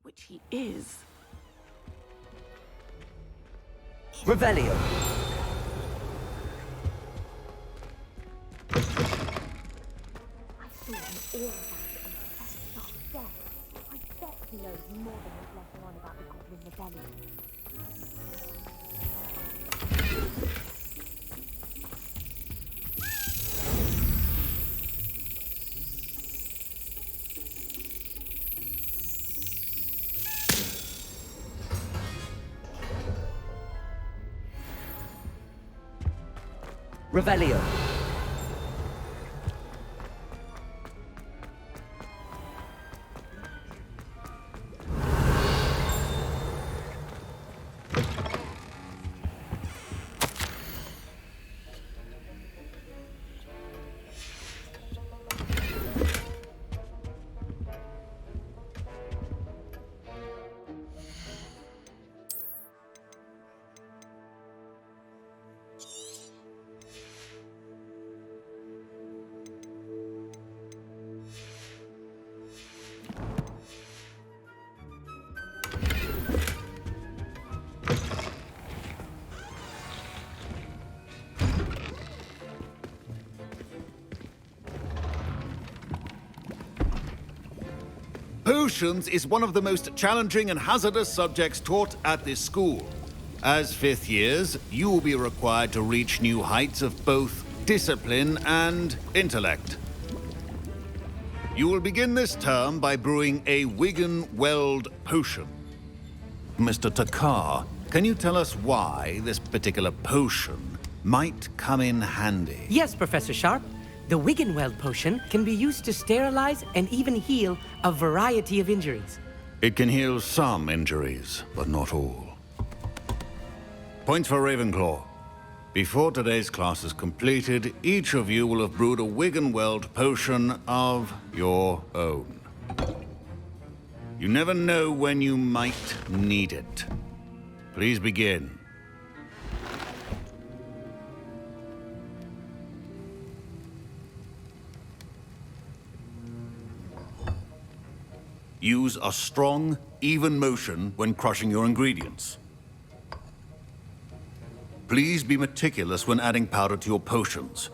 Which he is. Revelio. I saw him all about on Professor Sharp's desk. I bet he knows more than he's letting on about the Goblin Rebellion. Revelio. Potions is one of the most challenging and hazardous subjects taught at this school. As fifth years, you will be required to reach new heights of both discipline and intellect. You will begin this term by brewing a Wigan-Weld potion. Mr. Takar, can you tell us why this particular potion might come in handy? Yes, Professor Sharp. The Wigan-Weld potion can be used to sterilize and even heal a variety of injuries. It can heal some injuries, but not all. Points for Ravenclaw. Before today's class is completed, each of you will have brewed a Wigan-Weld potion of your own. You never know when you might need it. Please begin. Use a strong, even motion when crushing your ingredients. Please be meticulous when adding powder to your potions.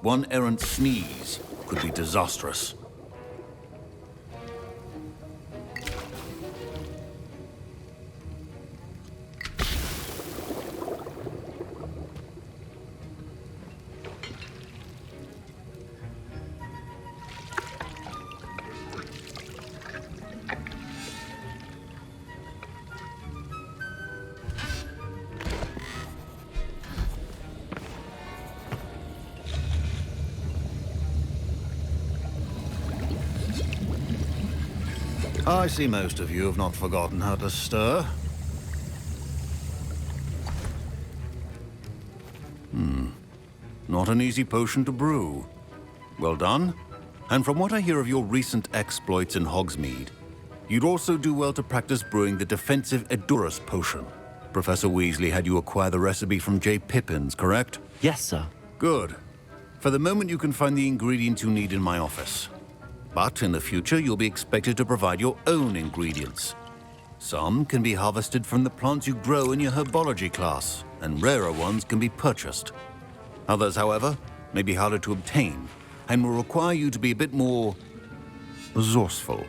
One errant sneeze could be disastrous. I see most of you have not forgotten how to stir. Not an easy potion to brew. Well done. And from what I hear of your recent exploits in Hogsmeade, you'd also do well to practice brewing the defensive Edurus potion. Professor Weasley had you acquire the recipe from J. Pippins, correct? Yes, sir. Good. For the moment, you can find the ingredients you need in my office. But in the future, you'll be expected to provide your own ingredients. Some can be harvested from the plants you grow in your herbology class, and rarer ones can be purchased. Others, however, may be harder to obtain, and will require you to be a bit more resourceful.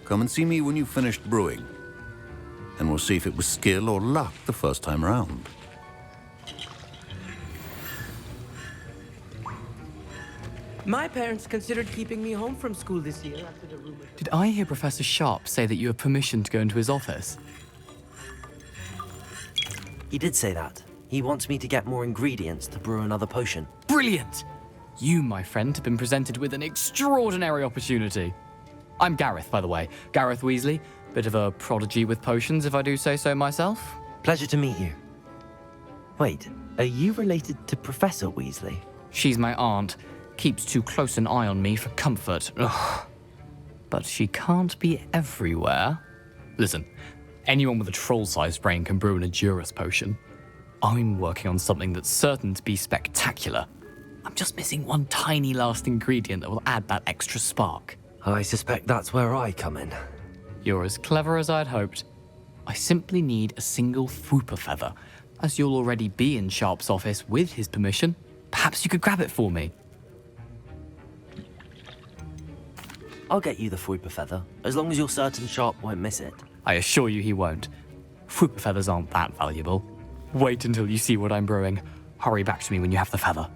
Come and see me when you've finished brewing, and we'll see if it was skill or luck the first time round. My parents considered keeping me home from school this year after the rumor. Did I hear Professor Sharp say that you have permission to go into his office? He did say that. He wants me to get more ingredients to brew another potion. Brilliant! You, my friend, have been presented with an extraordinary opportunity. I'm Gareth, by the way. Gareth Weasley. Bit of a prodigy with potions, if I do say so myself. Pleasure to meet you. Wait, are you related to Professor Weasley? She's my aunt. Keeps too close an eye on me for comfort. Ugh. But she can't be everywhere. Listen, anyone with a troll-sized brain can brew an Adurus potion. I'm working on something that's certain to be spectacular. I'm just missing one tiny last ingredient that will add that extra spark. I suspect that's where I come in. You're as clever as I'd hoped. I simply need a single Fwooper feather. As you'll already be in Sharp's office with his permission, perhaps you could grab it for me. I'll get you the Fwooper feather, as long as you're certain Sharp won't miss it. I assure you he won't. Fwooper feathers aren't that valuable. Wait until you see what I'm brewing. Hurry back to me when you have the feather.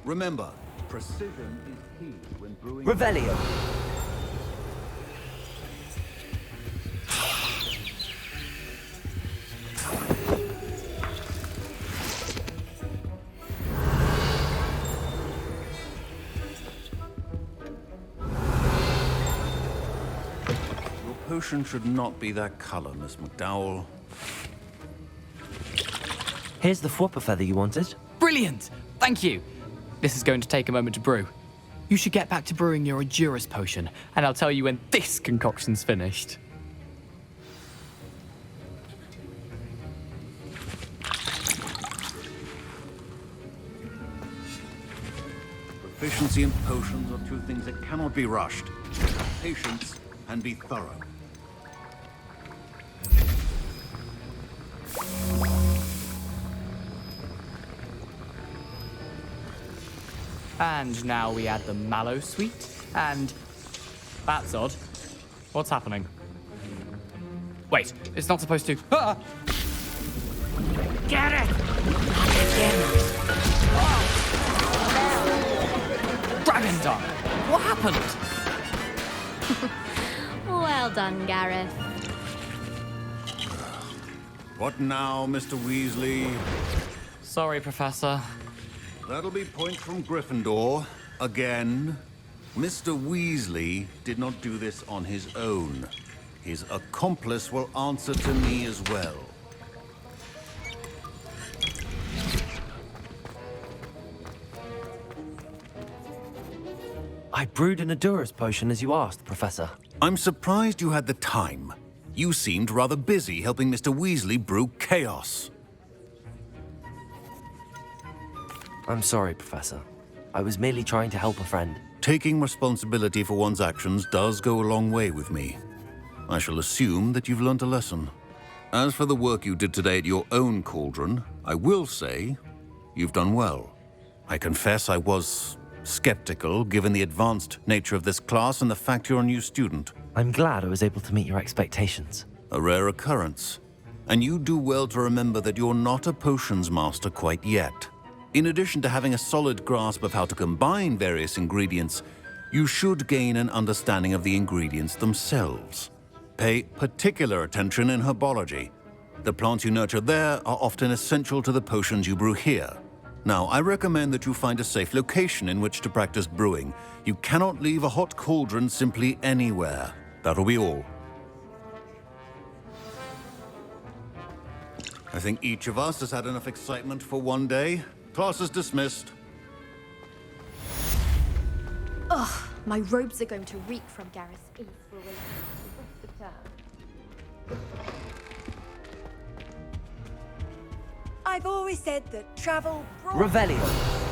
Remember, precision is key when brewing. Revelio! Your potion should not be that color, Miss McDowell. Here's the Fwooper feather you wanted. Brilliant! Thank you! This is going to take a moment to brew. You should get back to brewing your Adurus potion, and I'll tell you when this concoction's finished. Proficiency and potions are two things that cannot be rushed. Patience and be thorough. And now we add the mallow sweet, and... That's odd. What's happening? Wait, it's not supposed to... Ah! Get it! Dragon Dung! What happened? Well done, Gareth. What now, Mr. Weasley? Sorry, Professor. That'll be point from Gryffindor. Again. Mr. Weasley did not do this on his own. His accomplice will answer to me as well. I brewed an Adurus potion as you asked, Professor. I'm surprised you had the time. You seemed rather busy helping Mr. Weasley brew chaos. I'm sorry, Professor. I was merely trying to help a friend. Taking responsibility for one's actions does go a long way with me. I shall assume that you've learnt a lesson. As for the work you did today at your own cauldron, I will say you've done well. I confess I was skeptical given the advanced nature of this class and the fact you're a new student. I'm glad I was able to meet your expectations. A rare occurrence. And you do well to remember that you're not a potions master quite yet. In addition to having a solid grasp of how to combine various ingredients, you should gain an understanding of the ingredients themselves. Pay particular attention in herbology. The plants you nurture there are often essential to the potions you brew here. Now, I recommend that you find a safe location in which to practice brewing. You cannot leave a hot cauldron simply anywhere. That'll be all. I think each of us has had enough excitement for one day. Class is dismissed. Ugh, my robes are going to reek from Gareth's ink for a the term. I've always said that travel brought... Revelio!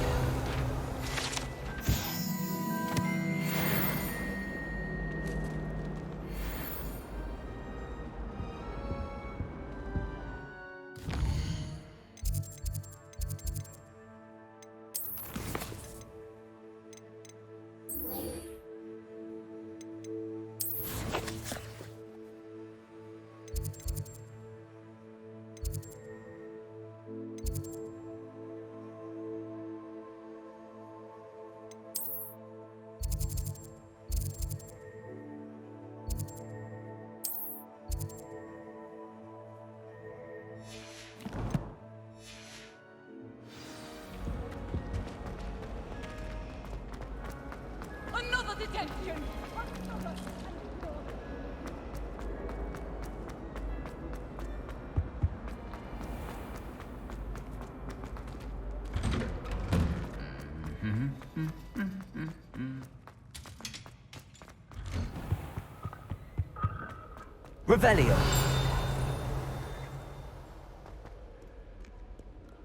Revelio.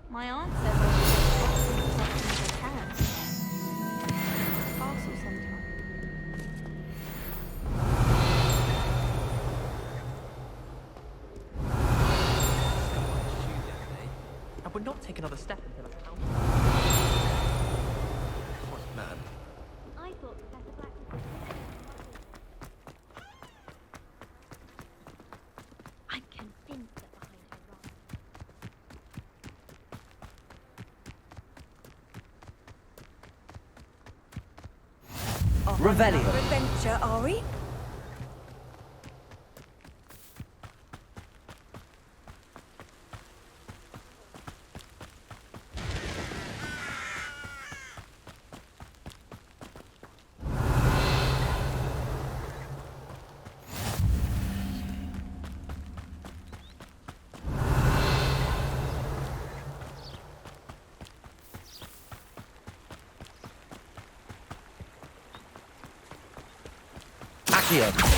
My aunt says I should get as often as I can. Castle sometime. I would not take another step until I found what man? I thought Professor Black was I'm convinced that behind her wrong. Revelio. Adventure, are we? Accio.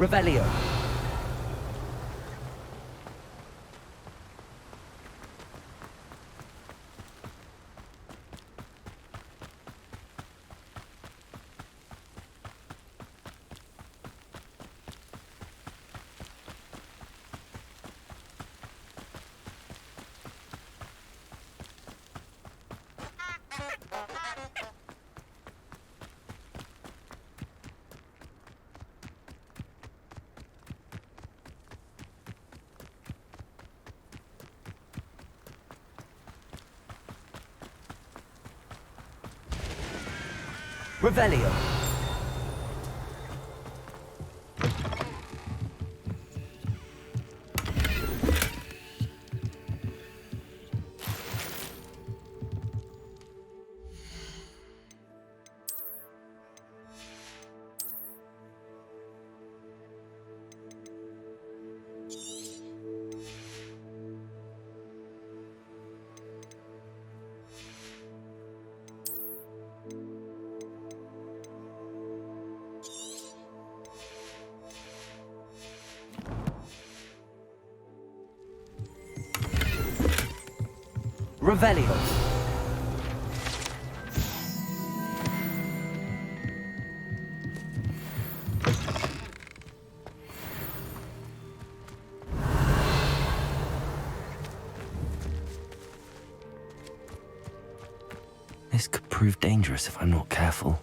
Revelio. Revelio. Revelio. This could prove dangerous if I'm not careful.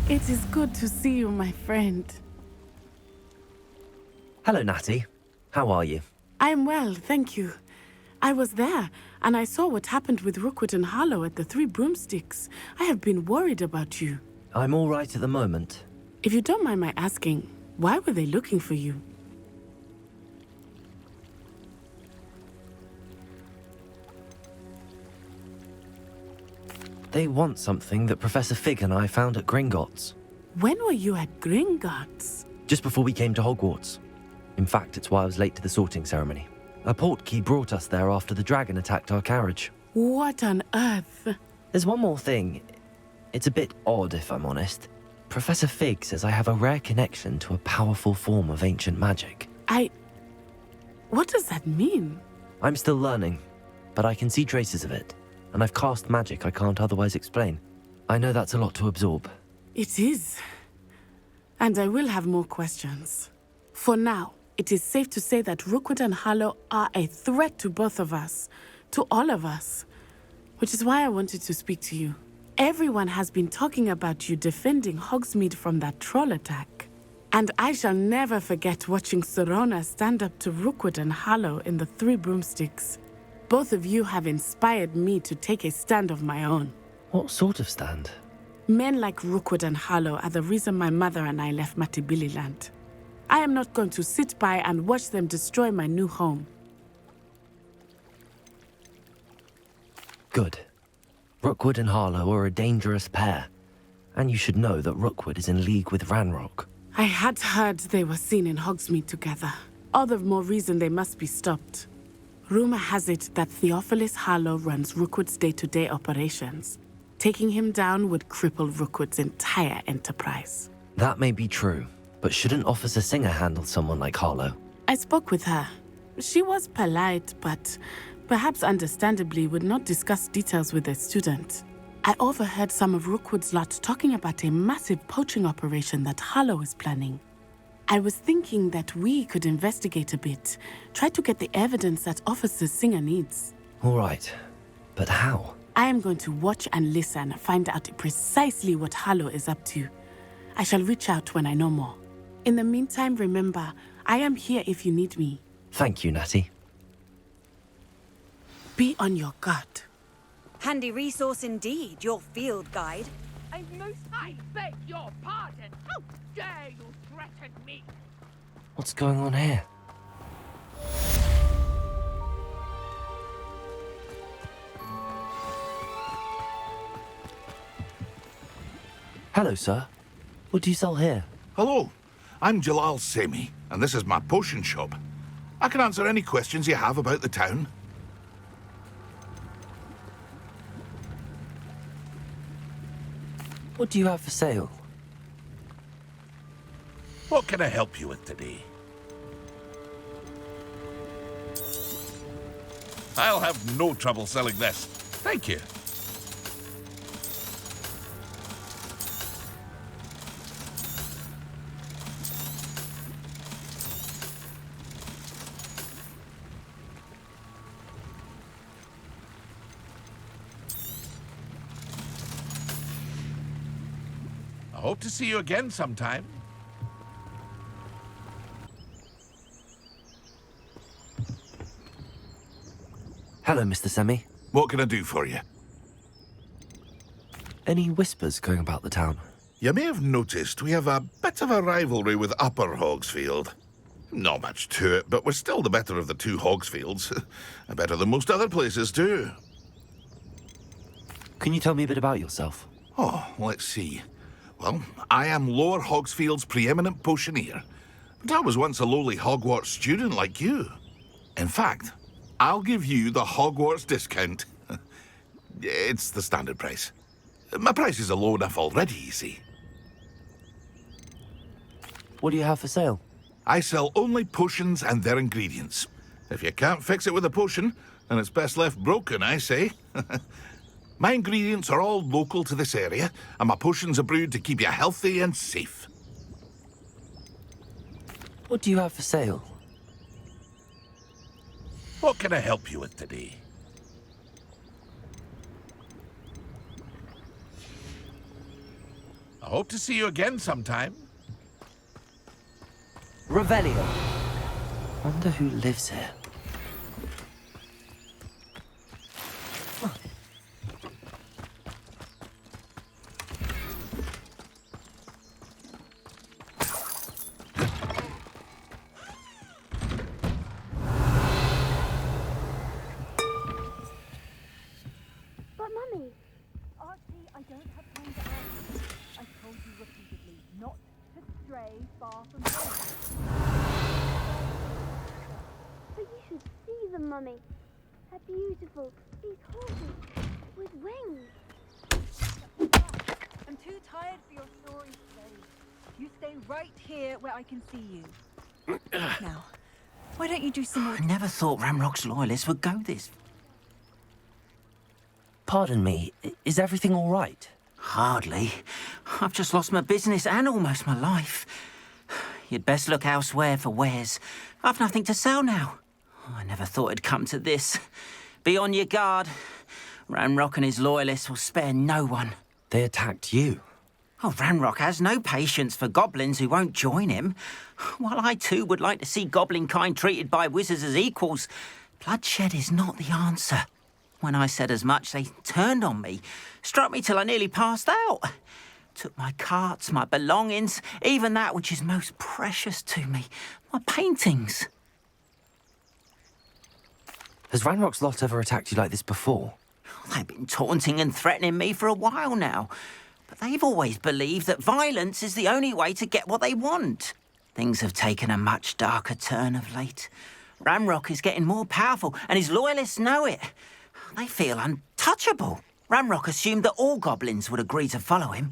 It is good to see you, my friend. Hello, Natty. How are you? I am well, thank you. I was there, and I saw what happened with Rookwood and Harlow at the Three Broomsticks. I have been worried about you. I'm all right at the moment. If you don't mind my asking, why were they looking for you? They want something that Professor Fig and I found at Gringotts. When were you at Gringotts? Just before we came to Hogwarts. In fact, it's why I was late to the sorting ceremony. A portkey brought us there after the dragon attacked our carriage. What on earth? There's one more thing. It's a bit odd, if I'm honest. Professor Fig says I have a rare connection to a powerful form of ancient magic. What does that mean? I'm still learning, but I can see traces of it. And I've cast magic I can't otherwise explain. I know that's a lot to absorb. It is. And I will have more questions. For now, it is safe to say that Rookwood and Harlow are a threat to both of us. To all of us. Which is why I wanted to speak to you. Everyone has been talking about you defending Hogsmeade from that troll attack. And I shall never forget watching Sorona stand up to Rookwood and Harlow in the Three Broomsticks. Both of you have inspired me to take a stand of my own. What sort of stand? Men like Rookwood and Harlow are the reason my mother and I left Matibililand. I am not going to sit by and watch them destroy my new home. Good. Rookwood and Harlow are a dangerous pair. And you should know that Rookwood is in league with Ranrock. I had heard they were seen in Hogsmeade together. All the more reason they must be stopped. Rumor has it that Theophilus Harlow runs Rookwood's day-to-day operations. Taking him down would cripple Rookwood's entire enterprise. That may be true, but shouldn't Officer Singer handle someone like Harlow? I spoke with her. She was polite, but perhaps understandably would not discuss details with a student. I overheard some of Rookwood's lot talking about a massive poaching operation that Harlow is planning. I was thinking that we could investigate a bit, try to get the evidence that Officer Singer needs. All right, but how? I am going to watch and listen, find out precisely what Harlow is up to. I shall reach out when I know more. In the meantime, remember, I am here if you need me. Thank you, Natty. Be on your guard. Handy resource indeed, your field guide. I beg your pardon. How dare you threaten me? What's going on here? Hello, sir. What do you sell here? Hello, I'm Jalal Semi, and this is my potion shop. I can answer any questions you have about the town. What do you have for sale? What can I help you with today? I'll have no trouble selling this. Thank you. I hope to see you again sometime. Hello, Mr. Semi. What can I do for you? Any whispers going about the town? You may have noticed we have a bit of a rivalry with Upper Hogsfield. Not much to it, but we're still the better of the two Hogsfields. Better than most other places, too. Can you tell me a bit about yourself? Oh, let's see. Well, I am Lower Hogsfield's preeminent potioneer. But I was once a lowly Hogwarts student like you. In fact, I'll give you the Hogwarts discount. It's the standard price. My prices are low enough already, you see. What do you have for sale? I sell only potions and their ingredients. If you can't fix it with a potion, then it's best left broken, I say. My ingredients are all local to this area, and my potions are brewed to keep you healthy and safe. What do you have for sale? What can I help you with today? I hope to see you again sometime. Revelio. Wonder who lives here. But Mummy, Archie, I don't have time to argue. I've told you repeatedly not to stray far from home. But you should see them, Mummy. They're beautiful. These horses with wings. I'm too tired for your stories today. You stay right here where I can see you. Now, why don't you do some more... I never thought Ramrock's loyalists would go this. Pardon me, is everything all right? Hardly. I've just lost my business and almost my life. You'd best look elsewhere for wares. I've nothing to sell now. I never thought it'd come to this. Be on your guard. Ramrock and his loyalists will spare no one. They attacked you. Oh, Ranrock has no patience for goblins who won't join him. While I too would like to see goblin kind treated by wizards as equals, bloodshed is not the answer. When I said as much, they turned on me, struck me till I nearly passed out. Took my carts, my belongings, even that which is most precious to me, my paintings. Has Ranrock's lot ever attacked you like this before? They've been taunting and threatening me for a while now. But they've always believed that violence is the only way to get what they want. Things have taken a much darker turn of late. Ranrock is getting more powerful, and his loyalists know it. They feel untouchable. Ranrock assumed that all goblins would agree to follow him,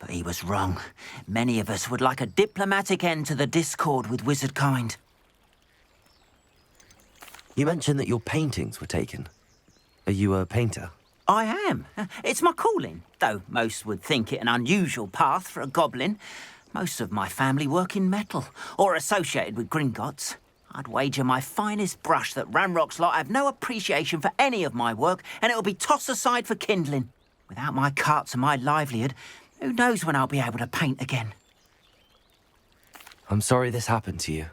but he was wrong. Many of us would like a diplomatic end to the discord with wizard kind. You mentioned that your paintings were taken. Are you a painter? I am. It's my calling, though most would think it an unusual path for a goblin. Most of my family work in metal, or associated with Gringotts. I'd wager my finest brush that Ranrock's lot have no appreciation for any of my work, and it'll be tossed aside for kindling. Without my carts and my livelihood, who knows when I'll be able to paint again? I'm sorry this happened to you.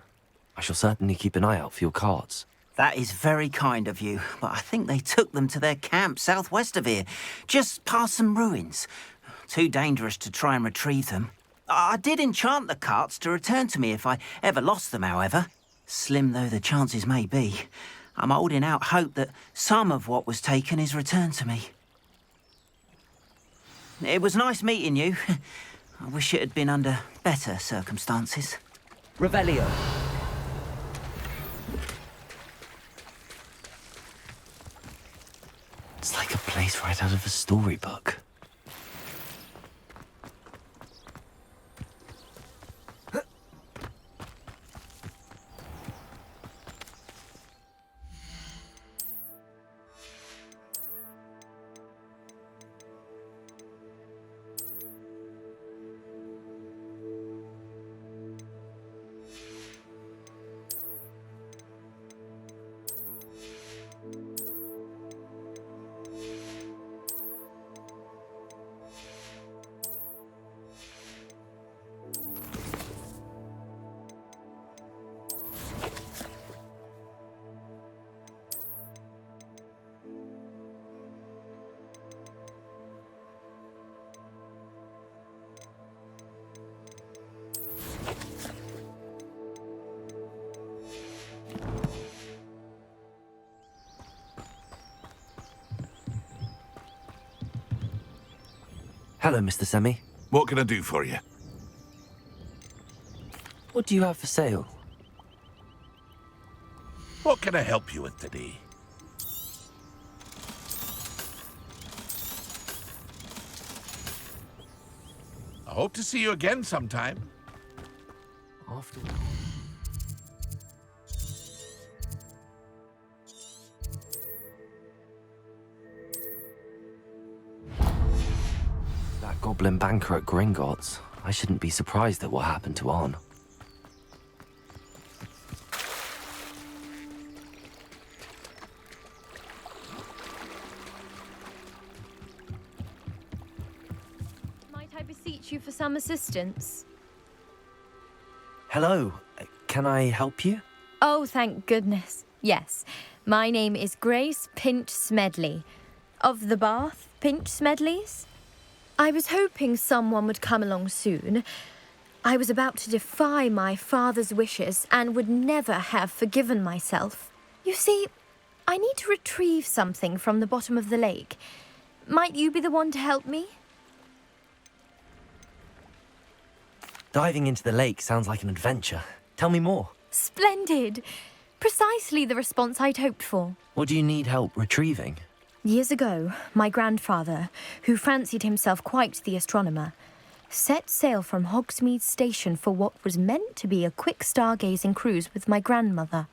I shall certainly keep an eye out for your cards. That is very kind of you, but I think they took them to their camp southwest of here, just past some ruins. Too dangerous to try and retrieve them. I did enchant the carts to return to me if I ever lost them, however. Slim though the chances may be, I'm holding out hope that some of what was taken is returned to me. It was nice meeting you. I wish it had been under better circumstances. Revelio. It's like a place right out of a storybook. Hello, Mr. Semi. What can I do for you? What do you have for sale? What can I help you with today? I hope to see you again sometime. After that goblin banker at Gringotts, I shouldn't be surprised at what happened to Arn. Might I beseech you for some assistance? Hello, can I help you? Oh, thank goodness. Yes. My name is Grace Pinch Smedley. Of the Bath Pinch Smedleys? I was hoping someone would come along soon. I was about to defy my father's wishes and would never have forgiven myself. You see, I need to retrieve something from the bottom of the lake. Might you be the one to help me? Diving into the lake sounds like an adventure. Tell me more. Splendid! Precisely the response I'd hoped for. What do you need help retrieving? Years ago, my grandfather, who fancied himself quite the astronomer, set sail from Hogsmeade Station for what was meant to be a quick stargazing cruise with my grandmother.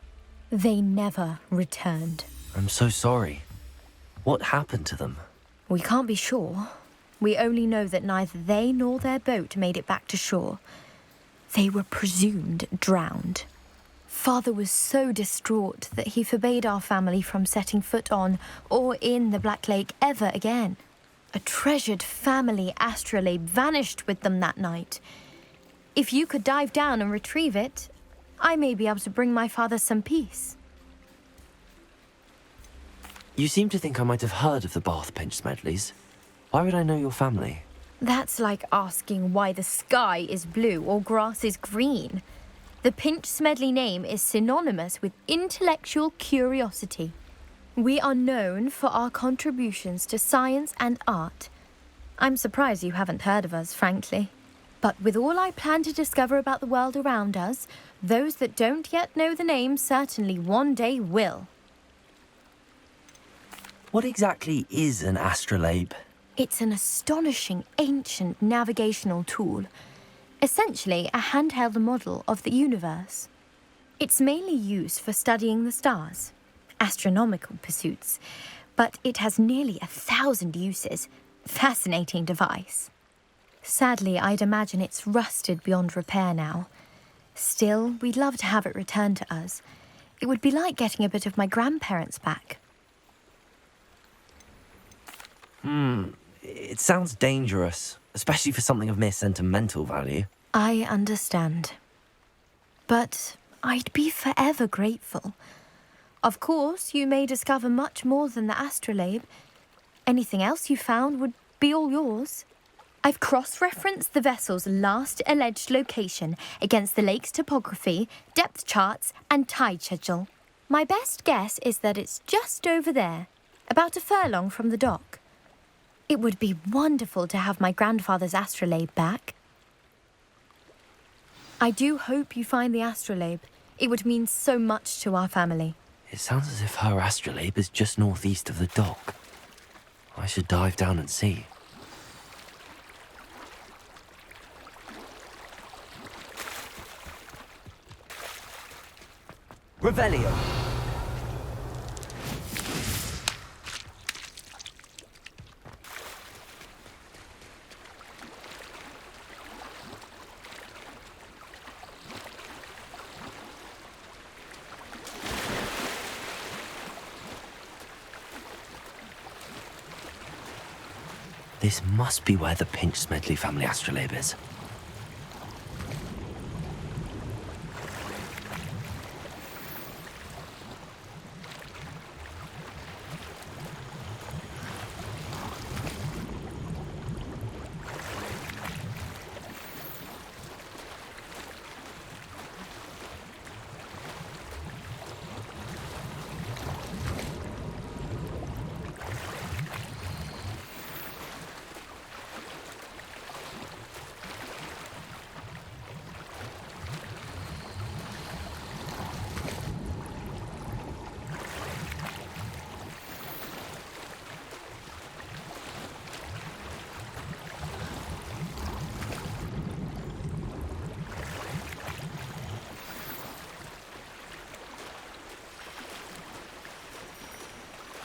They never returned. I'm so sorry. What happened to them? We can't be sure. We only know that neither they nor their boat made it back to shore. They were presumed drowned. Father was so distraught that he forbade our family from setting foot on or in the Black Lake ever again. A treasured family astrolabe vanished with them that night. If you could dive down and retrieve it, I may be able to bring my father some peace. You seem to think I might have heard of the Bath Pinch Smedleys. Why would I know your family? That's like asking why the sky is blue or grass is green. The Pinch Smedley name is synonymous with intellectual curiosity. We are known for our contributions to science and art. I'm surprised you haven't heard of us, frankly. But with all I plan to discover about the world around us, those that don't yet know the name certainly one day will. What exactly is an astrolabe? It's an astonishing ancient navigational tool. Essentially a handheld model of the universe. It's mainly used for studying the stars, astronomical pursuits, but it has nearly 1,000 uses. Fascinating device. Sadly, I'd imagine it's rusted beyond repair now. Still, we'd love to have it returned to us. It would be like getting a bit of my grandparents back. It sounds dangerous, especially for something of mere sentimental value. I understand. But I'd be forever grateful. Of course, you may discover much more than the astrolabe. Anything else you found would be all yours. I've cross-referenced the vessel's last alleged location against the lake's topography, depth charts, and tide schedule. My best guess is that it's just over there, about a furlong from the dock. It would be wonderful to have my grandfather's astrolabe back. I do hope you find the astrolabe. It would mean so much to our family. It sounds as if her astrolabe is just northeast of the dock. I should dive down and see. Revelio. This must be where the Pinch Smedley family astrolabe is.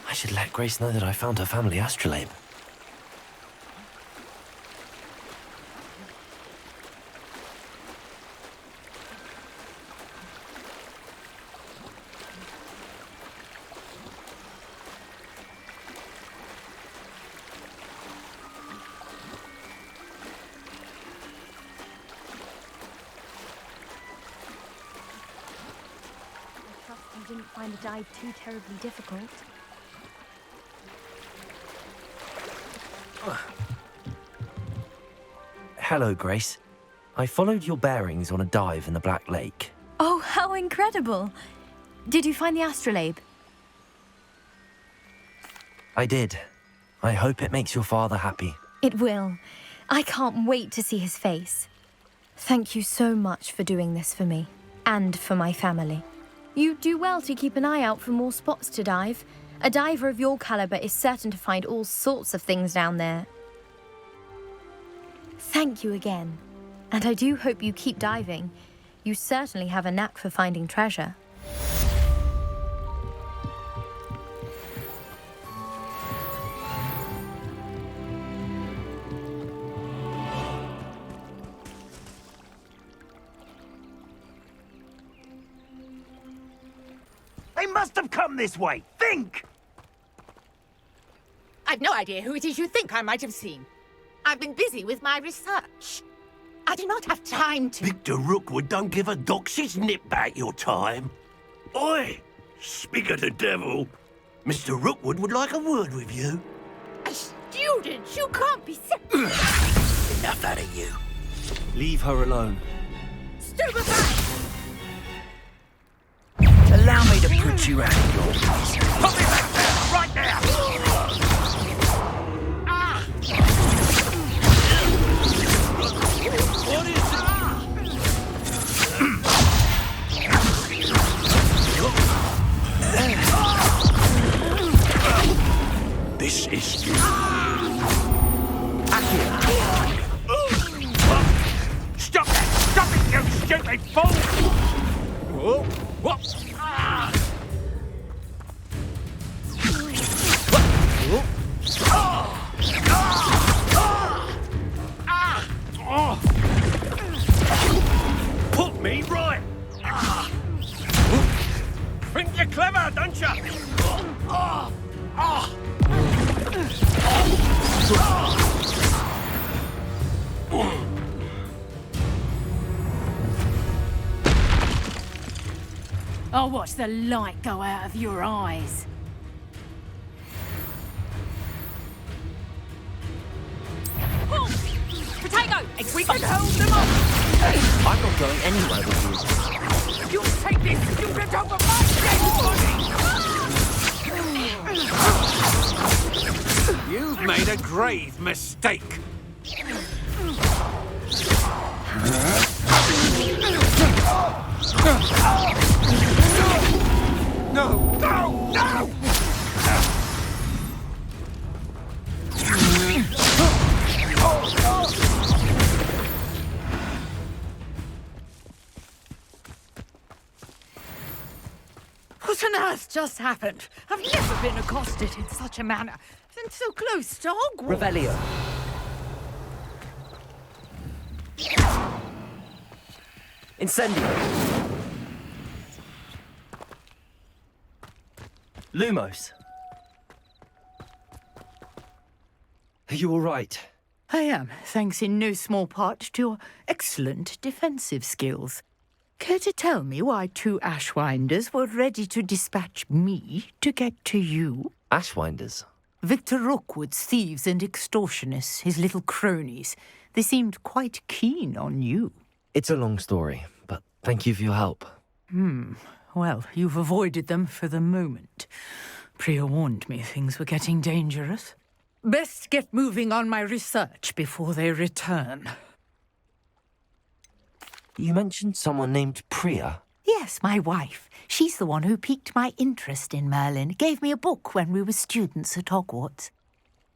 I should let Grace know that I found her family astrolabe. I trust you didn't find the dive too terribly difficult. Hello, Grace. I followed your bearings on a dive in the Black Lake. Oh, how incredible! Did you find the astrolabe? I did. I hope it makes your father happy. It will. I can't wait to see his face. Thank you so much for doing this for me, and for my family. You do well to keep an eye out for more spots to dive. A diver of your caliber is certain to find all sorts of things down there. Thank you again. And I do hope you keep diving. You certainly have a knack for finding treasure. They must have come this way. Think! I've no idea who it is you think I might have seen. I've been busy with my research. I do not have time to... Victor Rookwood don't give a doxy's nip back your time. Oi! Speak of the devil. Mr. Rookwood would like a word with you. A student? You can't be Enough out of you. Leave her alone. Stupefy! Allow me to put you out of your place. Put me back there, right now! What is it? This is... Stop that! Stop it, you stupid fool! Whoa! What? Put me right! Think you're clever, don't you? I'll watch the light go out of your eyes. Potato! We can hold them off! I'm not going anywhere with You'll take this student over my dead body! You've made a grave mistake. No! No! No! What on earth just happened? I've never been accosted in such a manner. And so close to Hogwarts. Revelio. Incendio. Lumos. Are you all right? I am, thanks in no small part to your excellent defensive skills. Care to tell me why 2 Ashwinders were ready to dispatch me to get to you? Ashwinders? Victor Rookwood's thieves and extortionists, his little cronies. They seemed quite keen on you. It's a long story, but thank you for your help. Well, you've avoided them for the moment. Priya warned me things were getting dangerous. Best get moving on my research before they return. You mentioned someone named Priya. Yes, my wife. She's the one who piqued my interest in Merlin, gave me a book when we were students at Hogwarts.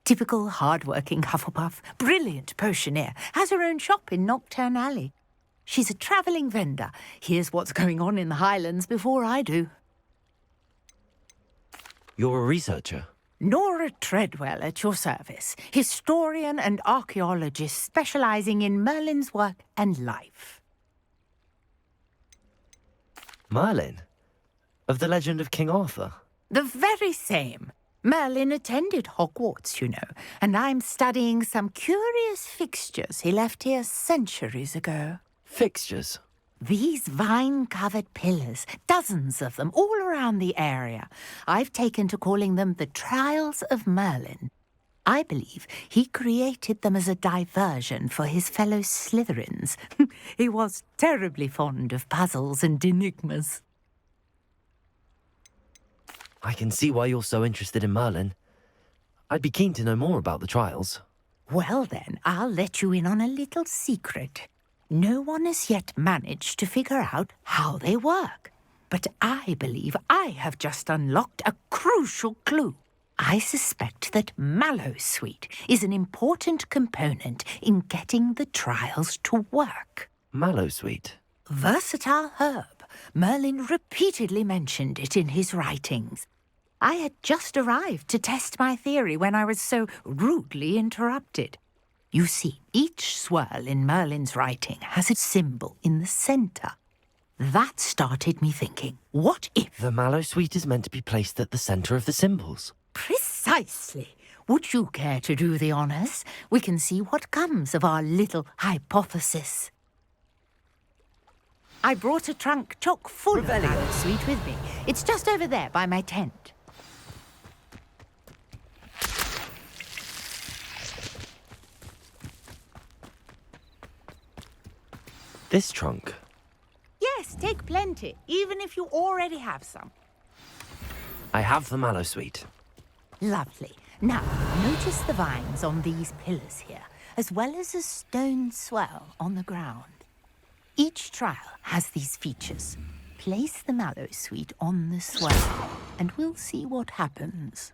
Typical hard-working Hufflepuff, brilliant potioneer, has her own shop in Knockturn Alley. She's a travelling vendor. Hears what's going on in the Highlands before I do. You're a researcher? Nora Treadwell at your service, historian and archaeologist specialising in Merlin's work and life. Merlin? Of the legend of King Arthur? The very same. Merlin attended Hogwarts, you know, and I'm studying some curious fixtures he left here centuries ago. Fixtures? These vine-covered pillars, dozens of them, all around the area. I've taken to calling them the Trials of Merlin. I believe he created them as a diversion for his fellow Slytherins. He was terribly fond of puzzles and enigmas. I can see why you're so interested in Merlin. I'd be keen to know more about the trials. Well then, I'll let you in on a little secret. No one has yet managed to figure out how they work. But I believe I have just unlocked a crucial clue. I suspect that Mallowsweet is an important component in getting the trials to work. Mallowsweet? Versatile herb. Merlin repeatedly mentioned it in his writings. I had just arrived to test my theory when I was so rudely interrupted. You see, each swirl in Merlin's writing has a symbol in the centre. That started me thinking, what if... The Mallowsweet is meant to be placed at the centre of the symbols. Precisely. Would you care to do the honors? We can see what comes of our little hypothesis. I brought a trunk chock full of mallow sweet with me. It's just over there by my tent. This trunk? Yes, take plenty, even if you already have some. I have the mallow sweet. Lovely. Now, notice the vines on these pillars here, as well as a stone swell on the ground. Each trial has these features. Place the mallow sweet on the swell, and we'll see what happens.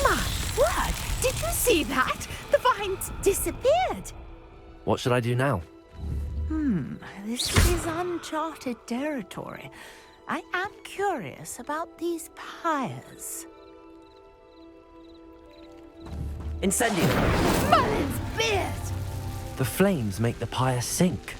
My word! Did you see that? The vines disappeared! What should I do now? This is uncharted territory. I am curious about these pyres. Incendio! Merlin's beard! The flames make the pyre sink.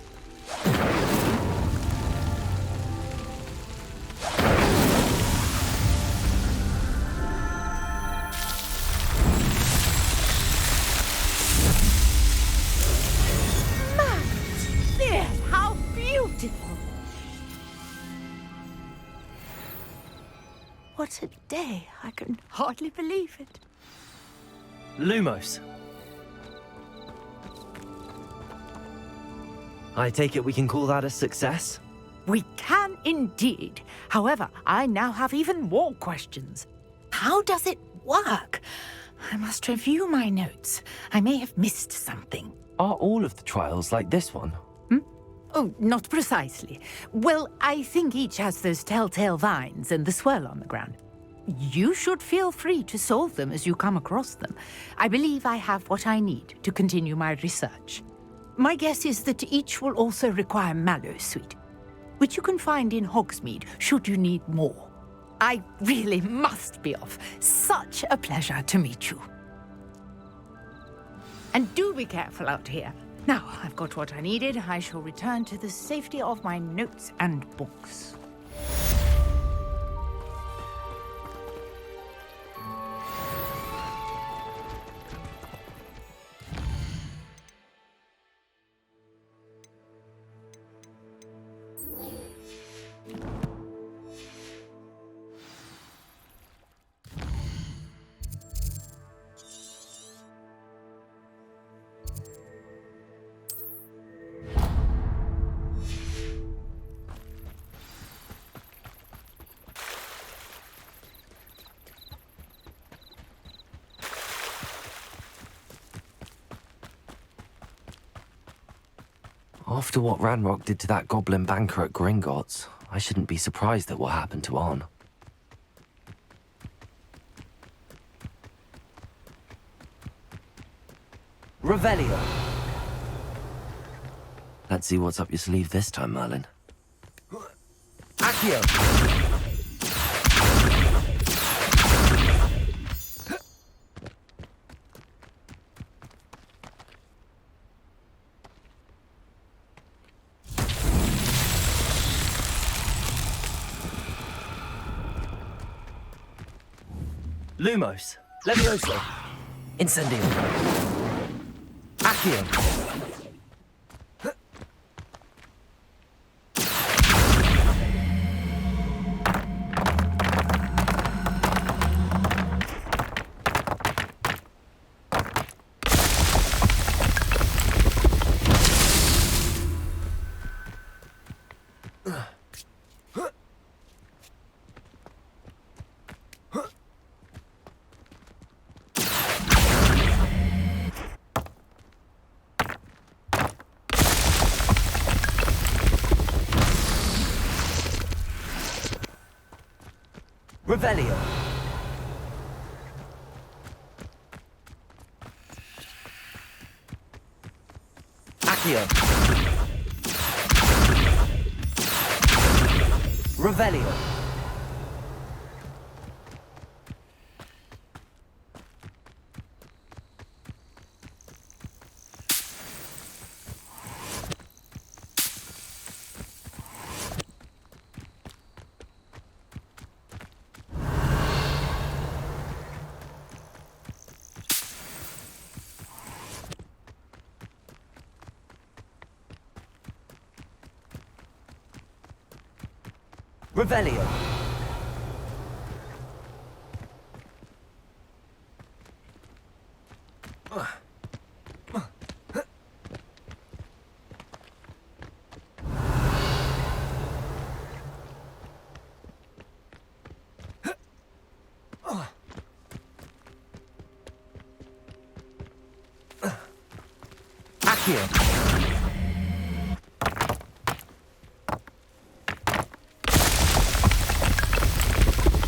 How beautiful! What a day. I can hardly believe it. Lumos. I take it we can call that a success? We can indeed. However, I now have even more questions. How does it work? I must review my notes. I may have missed something. Are all of the trials like this one? Oh, not precisely. Well, I think each has those telltale vines and the swirl on the ground. You should feel free to solve them as you come across them. I believe I have what I need to continue my research. My guess is that each will also require mallow sweet, which you can find in Hogsmeade should you need more. I really must be off. Such a pleasure to meet you. And do be careful out here. Now, I've got what I needed. I shall return to the safety of my notes and books. After what Ranrock did to that goblin banker at Gringotts, I shouldn't be surprised at what happened to On. Revelio! Let's see what's up your sleeve this time, Merlin. Accio! Lumos, Levioso, Incendio, Accio. Revelio. Accio. Revelio. Revelio. Accio.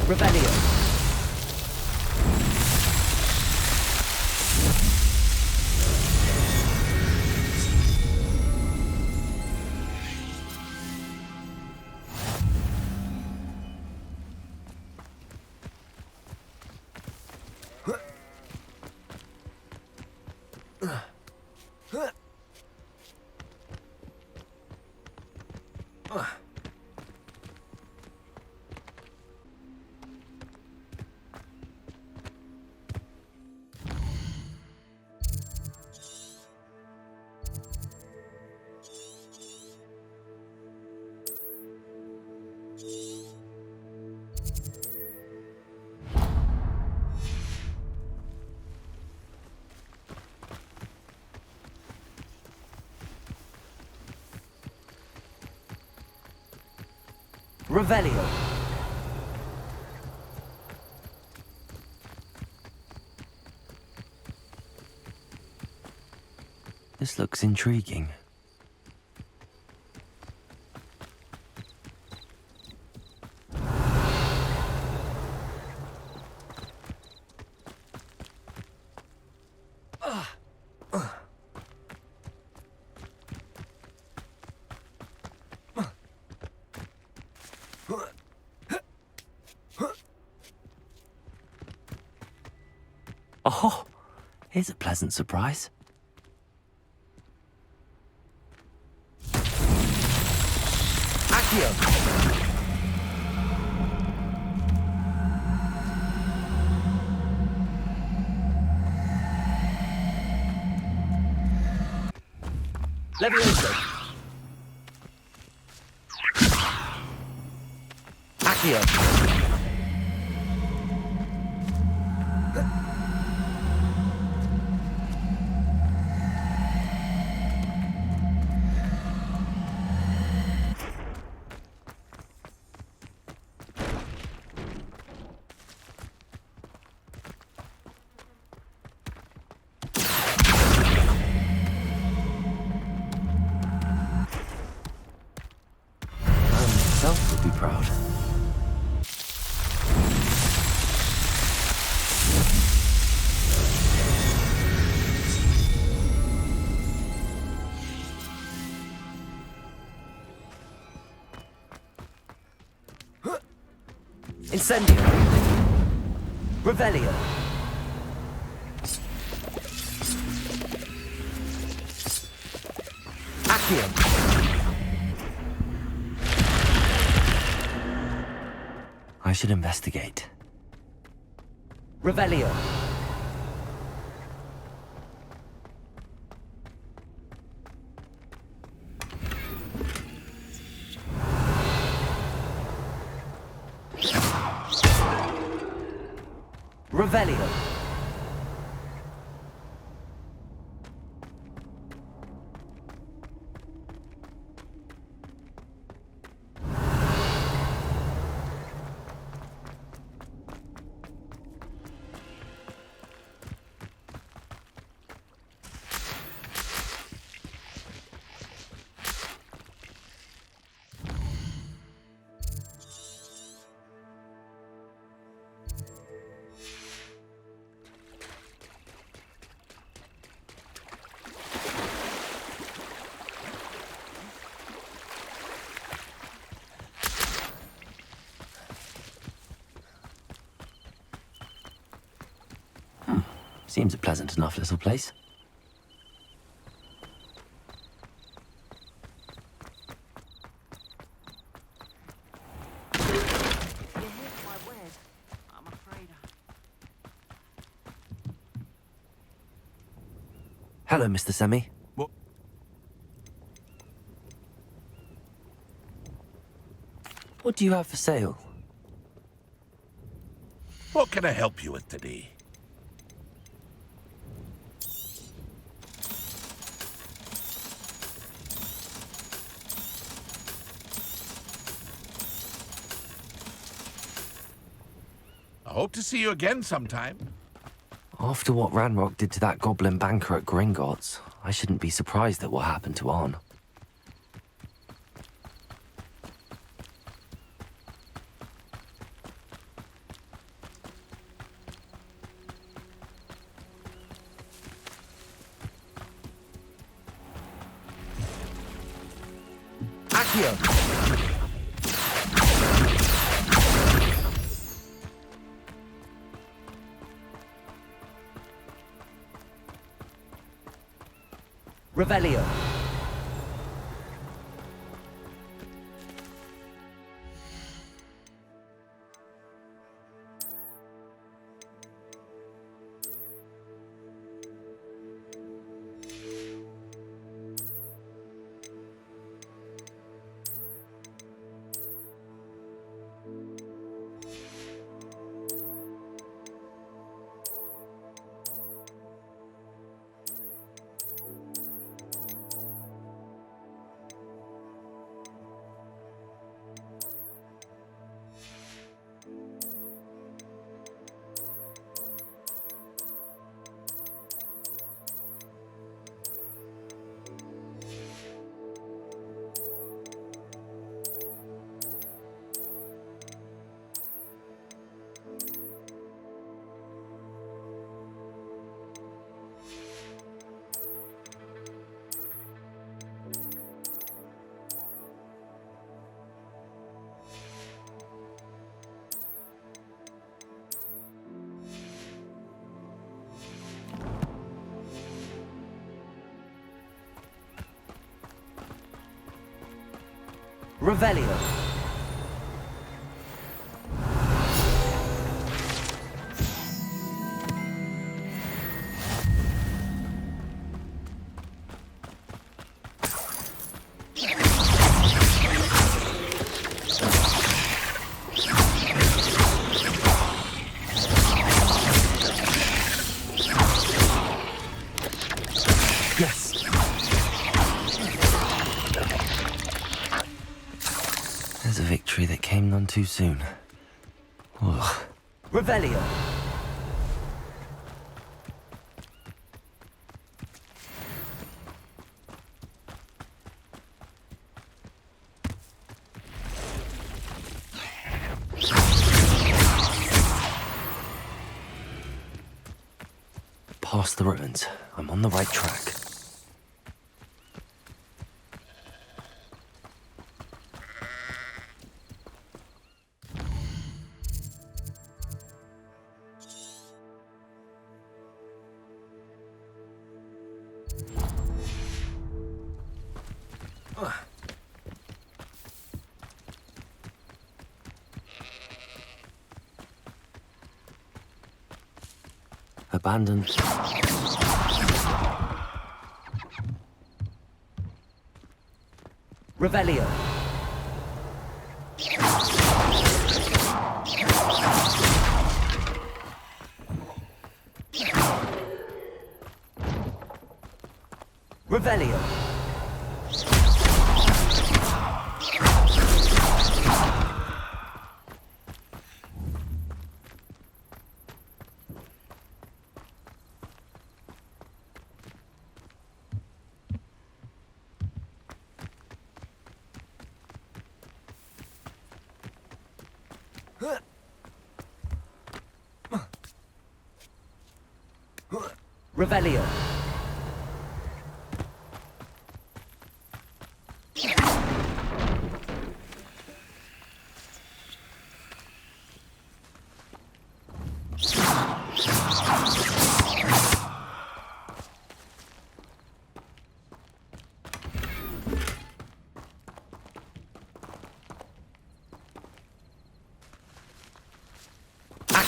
Revelio. Revelio. This looks intriguing. Oh, here's a pleasant surprise. Accio. Levioso. Accio. Would be proud. Incendio. Revelio. Accio. I should investigate. Revelio. Revelio. Seems a pleasant enough little place. Hello, Mr. Semi. What? What do you have for sale? What can I help you with today? I hope to see you again sometime. After what Ranrock did to that goblin banker at Gringotts, I shouldn't be surprised at what happened to Arn. Revelio. Revelio. There's a victory that came none too soon. Ugh. Revelio. Past the ruins. I'm on the right track. Abandoned. Revelio. Revelio. Revelio.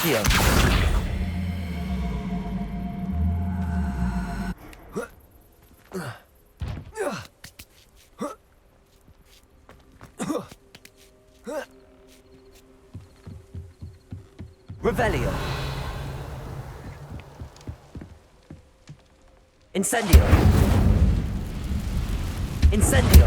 Accio. Revelio. Incendio. Incendio.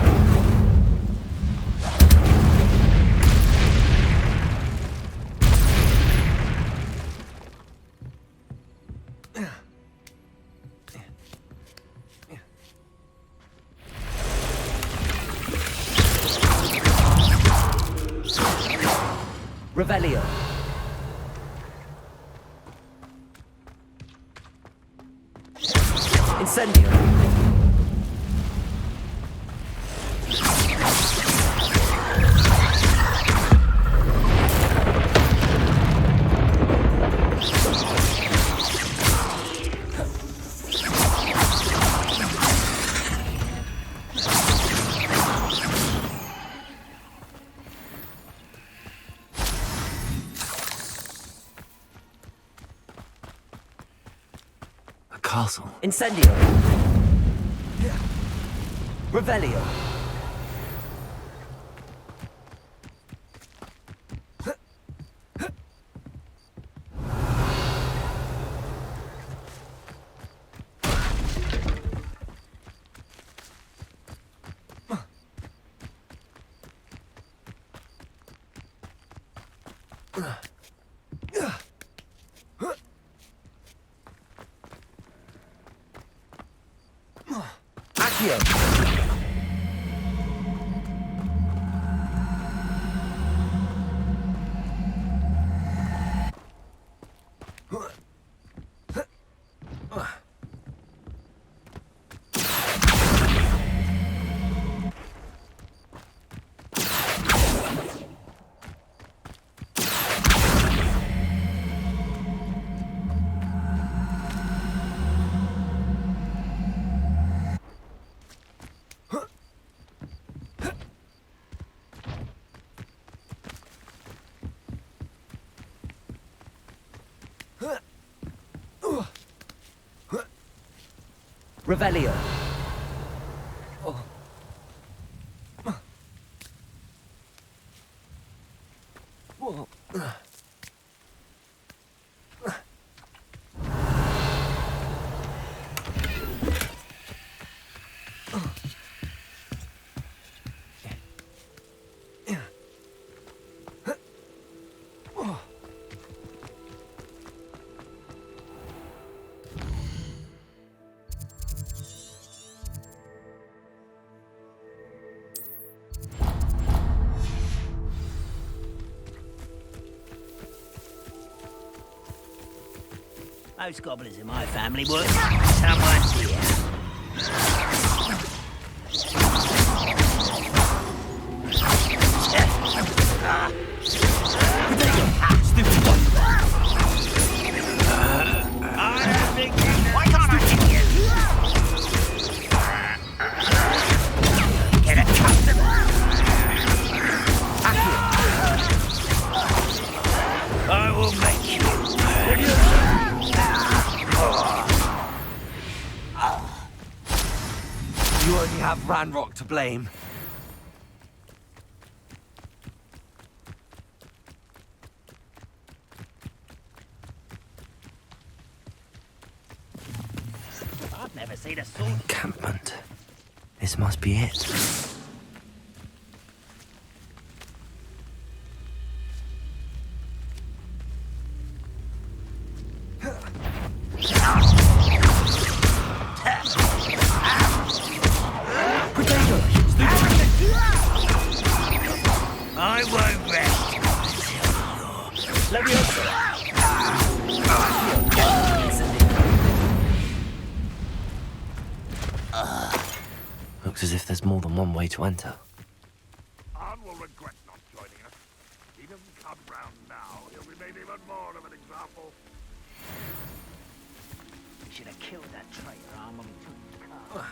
Revelio. Incendio. Castle. Incendio. Revelio. Accio. Revelio. Most goblins in my family work. Someone's here. Why can't I hit you? Get accustomed. I will make you. You only have Ranrock to blame. I've never seen a sword. Encampment. This must be it. I won't rest until Looks as if there's more than one way to enter. Anne will regret not joining us. He doesn't come round now. He'll be made even more of an example. We should have killed that traitor arm when we took his car.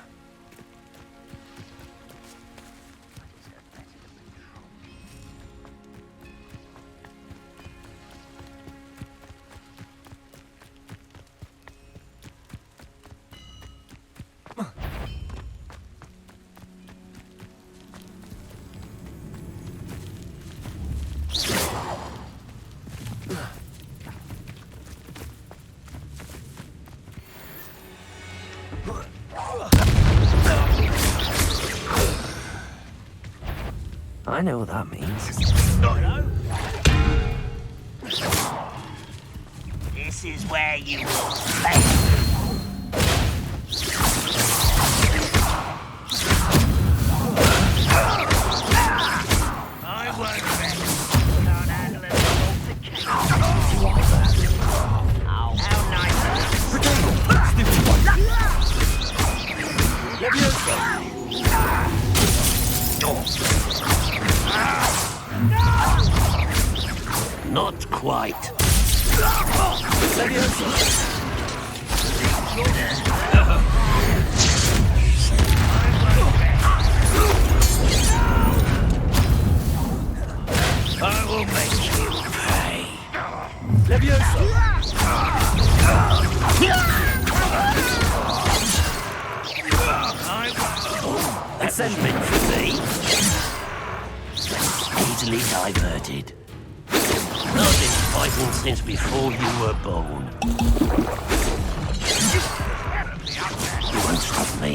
I know what that means. This is where you will play. I won't rest. Can't handle an altercation. You are there. How nice. Not quite. I will make you pay. Levioso! That was meant for me. Easily diverted. I've been fighting since before you were born. You won't stop me.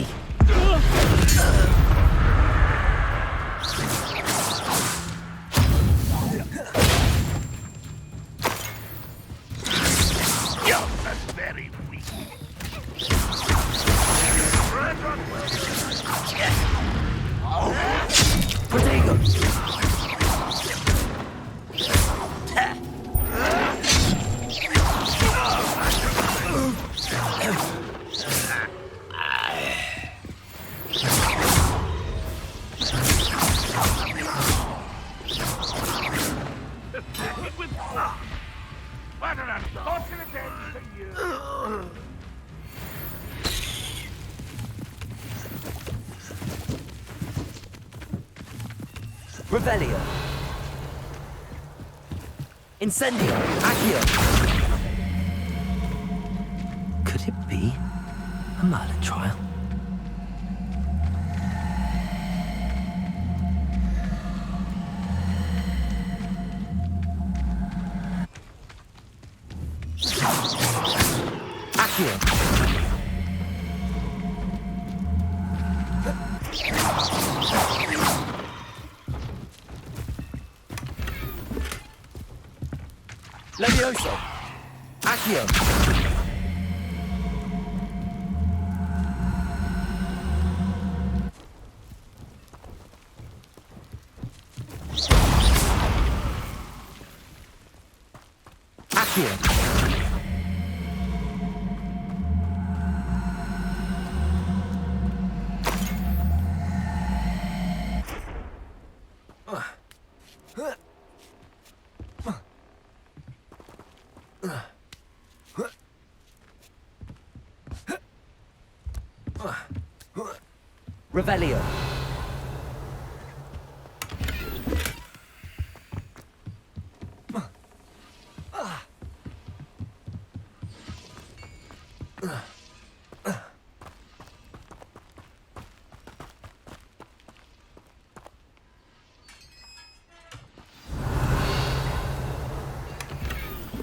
You're very weak. Protego! What an unfortunate end for you! Revelio. Incendio. Accio. Could it be a Merlin trial? Accio. Levioso. Accio. Accio. Revelio.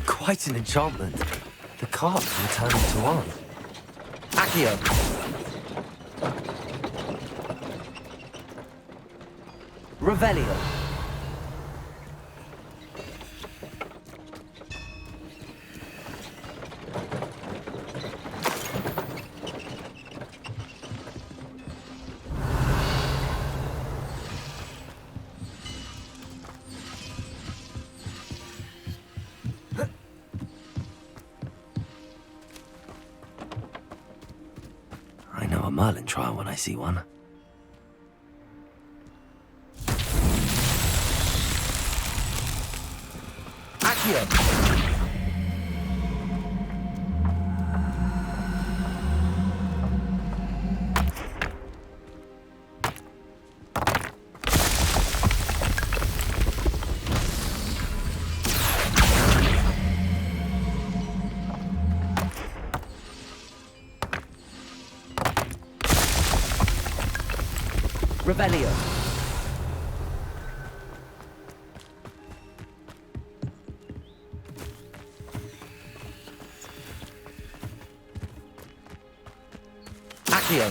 Quite an enchantment. The cards will turn into one. Accio. Revelio. I know a Merlin trial when I see one. Accio. Revelio. Accio.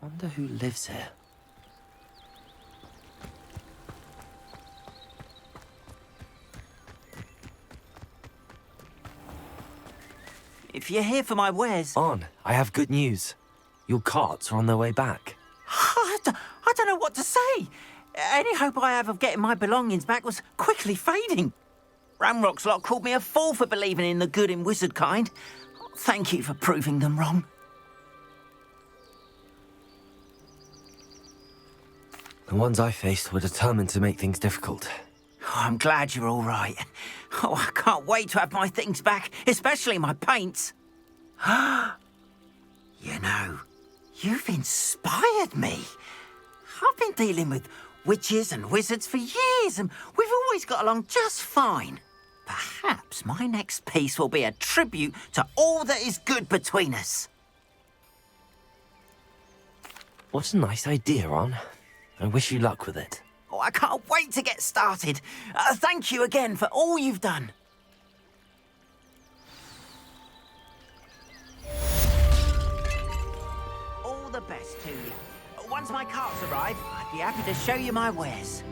Wonder who lives here. If you're here for my wares... On, I have good news. Your carts are on their way back. I don't know what to say. Any hope I have of getting my belongings back was quickly fading. Ramrock's lot called me a fool for believing in the good in wizard kind. Thank you for proving them wrong. The ones I faced were determined to make things difficult. Oh, I'm glad you're all right. Oh, I can't wait to have my things back, especially my paints. You know, you've inspired me. I've been dealing with witches and wizards for years, and we've always got along just fine. Perhaps my next piece will be a tribute to all that is good between us. What a nice idea, Ron. I wish you luck with it. Oh, I can't wait to get started. Thank you again for all you've done. All the best to you. Once my carts arrive, I'd be happy to show you my wares.